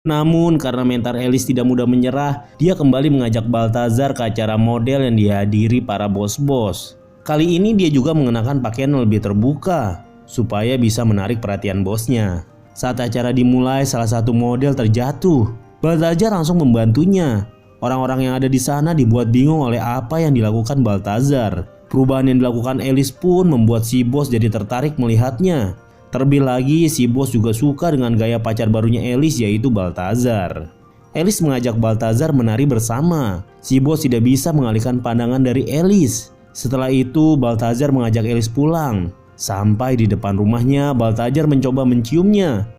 Namun karena mental Alice tidak mudah menyerah, dia kembali mengajak Balthazar ke acara model yang dihadiri para bos-bos. Kali ini dia juga mengenakan pakaian yang lebih terbuka supaya bisa menarik perhatian bosnya. Saat acara dimulai, salah satu model terjatuh. Balthazar langsung membantunya. Orang-orang yang ada di sana dibuat bingung oleh apa yang dilakukan Balthazar. Perubahan yang dilakukan Alice pun membuat si bos jadi tertarik melihatnya. Terlebih lagi si bos juga suka dengan gaya pacar barunya Alice, yaitu Balthazar. Alice mengajak Balthazar menari bersama. Si bos tidak bisa mengalihkan pandangan dari Alice. Setelah itu Balthazar mengajak Alice pulang. Sampai di depan rumahnya, Balthazar mencoba menciumnya.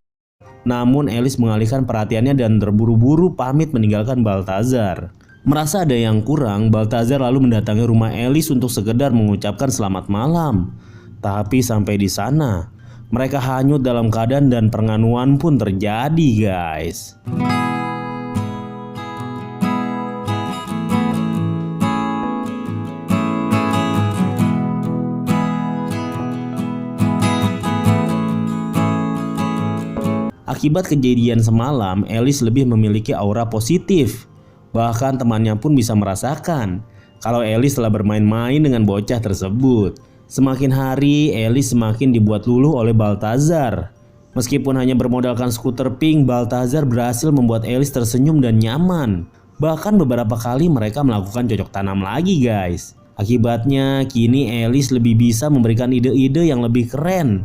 Namun Alice mengalihkan perhatiannya dan terburu-buru pamit meninggalkan Balthazar. Merasa ada yang kurang, Balthazar lalu mendatangi rumah Alice untuk sekedar mengucapkan selamat malam. Tapi sampai di sana, mereka hanyut dalam keadaan dan perenganuan pun terjadi, guys. Akibat kejadian semalam, Alice lebih memiliki aura positif. Bahkan temannya pun bisa merasakan kalau Alice telah bermain-main dengan bocah tersebut. Semakin hari, Alice semakin dibuat luluh oleh Balthazar. Meskipun hanya bermodalkan skuter pink, Balthazar berhasil membuat Alice tersenyum dan nyaman. Bahkan beberapa kali mereka melakukan cocok tanam lagi, guys. Akibatnya, kini Alice lebih bisa memberikan ide-ide yang lebih keren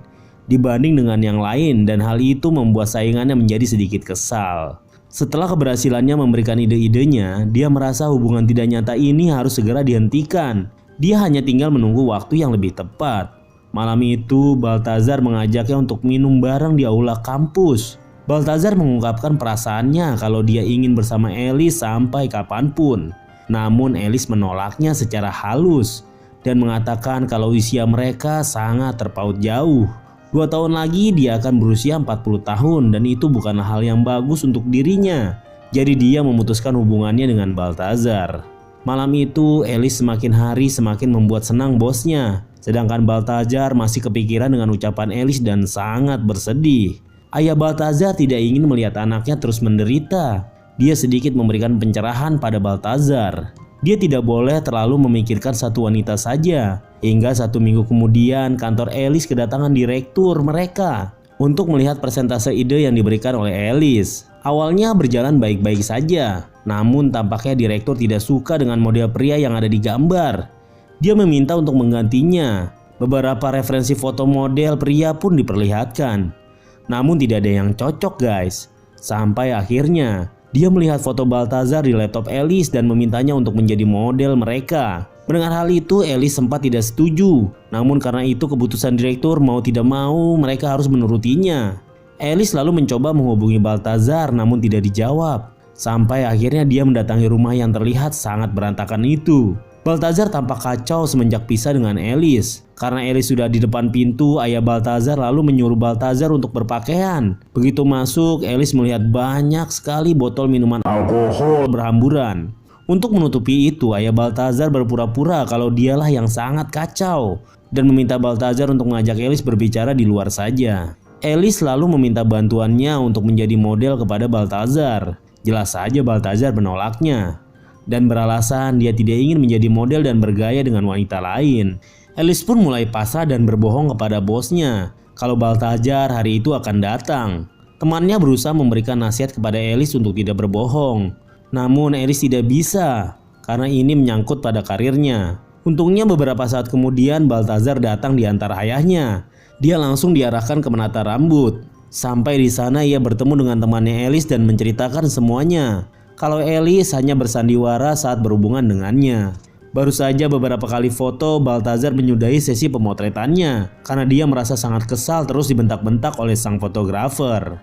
dibanding dengan yang lain, dan hal itu membuat saingannya menjadi sedikit kesal. Setelah keberhasilannya memberikan ide-idenya, dia merasa hubungan tidak nyata ini harus segera dihentikan. Dia hanya tinggal menunggu waktu yang lebih tepat. Malam itu, Balthazar mengajaknya untuk minum bareng di aula kampus. Balthazar mengungkapkan perasaannya kalau dia ingin bersama Alice sampai kapanpun. Namun Alice menolaknya secara halus dan mengatakan kalau usia mereka sangat terpaut jauh. 2 tahun lagi dia akan berusia 40 tahun dan itu bukanlah hal yang bagus untuk dirinya. Jadi dia memutuskan hubungannya dengan Balthazar. Malam itu Alice semakin hari semakin membuat senang bosnya. Sedangkan Balthazar masih kepikiran dengan ucapan Alice dan sangat bersedih. Ayah Balthazar tidak ingin melihat anaknya terus menderita. Dia sedikit memberikan pencerahan pada Balthazar. Dia tidak boleh terlalu memikirkan satu wanita saja. Hingga 1 minggu kemudian kantor Alice kedatangan direktur mereka untuk melihat persentase ide yang diberikan oleh Alice. Awalnya berjalan baik-baik saja. Namun tampaknya direktur tidak suka dengan model pria yang ada di gambar. Dia meminta untuk menggantinya. Beberapa referensi foto model pria pun diperlihatkan. Namun tidak ada yang cocok, guys. Sampai akhirnya dia melihat foto Balthazar di laptop Alice dan memintanya untuk menjadi model mereka. Mendengar hal itu, Alice sempat tidak setuju. Namun karena itu keputusan direktur, mau tidak mau mereka harus menurutinya. Alice lalu mencoba menghubungi Balthazar namun tidak dijawab. Sampai akhirnya dia mendatangi rumah yang terlihat sangat berantakan itu. Balthazar tampak kacau semenjak pisah dengan Alice. Karena Alice sudah di depan pintu, ayah Balthazar lalu menyuruh Balthazar untuk berpakaian. Begitu masuk, Alice melihat banyak sekali botol minuman alkohol berhamburan. Untuk menutupi itu, ayah Balthazar berpura-pura kalau dialah yang sangat kacau dan meminta Balthazar untuk mengajak Alice berbicara di luar saja. Alice lalu meminta bantuannya untuk menjadi model kepada Balthazar. Jelas saja Balthazar menolaknya dan beralasan dia tidak ingin menjadi model dan bergaya dengan wanita lain. Alice pun mulai pasrah dan berbohong kepada bosnya kalau Balthazar hari itu akan datang. Temannya berusaha memberikan nasihat kepada Alice untuk tidak berbohong. Namun Alice tidak bisa karena ini menyangkut pada karirnya. Untungnya beberapa saat kemudian Balthazar datang di antara ayahnya. Dia langsung diarahkan ke menata rambut. Sampai di sana ia bertemu dengan temannya Alice dan menceritakan semuanya. Kalau Alice hanya bersandiwara saat berhubungan dengannya. Baru saja beberapa kali foto, Balthazar menyudahi sesi pemotretannya karena dia merasa sangat kesal terus dibentak-bentak oleh sang fotografer.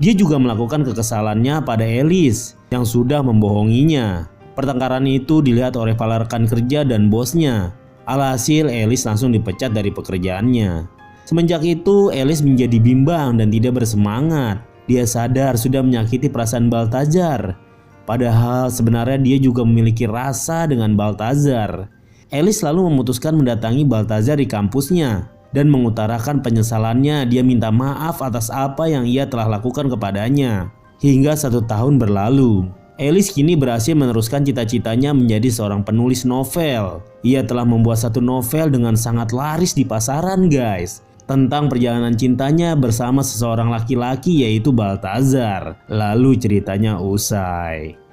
Dia juga melakukan kekesalannya pada Alice yang sudah membohonginya. Pertengkaran itu dilihat oleh para rekan kerja dan bosnya. Alhasil Alice langsung dipecat dari pekerjaannya. Semenjak itu Alice menjadi bimbang dan tidak bersemangat. Dia sadar sudah menyakiti perasaan Balthazar. Padahal sebenarnya dia juga memiliki rasa dengan Balthazar. Alice lalu memutuskan mendatangi Balthazar di kampusnya dan mengutarakan penyesalannya. Dia minta maaf atas apa yang ia telah lakukan kepadanya. Hingga 1 tahun berlalu, Alice kini berhasil meneruskan cita-citanya menjadi seorang penulis novel. Ia telah membuat satu novel dengan sangat laris di pasaran guys, tentang perjalanan cintanya bersama seseorang laki-laki yaitu Balthazar. Lalu ceritanya usai.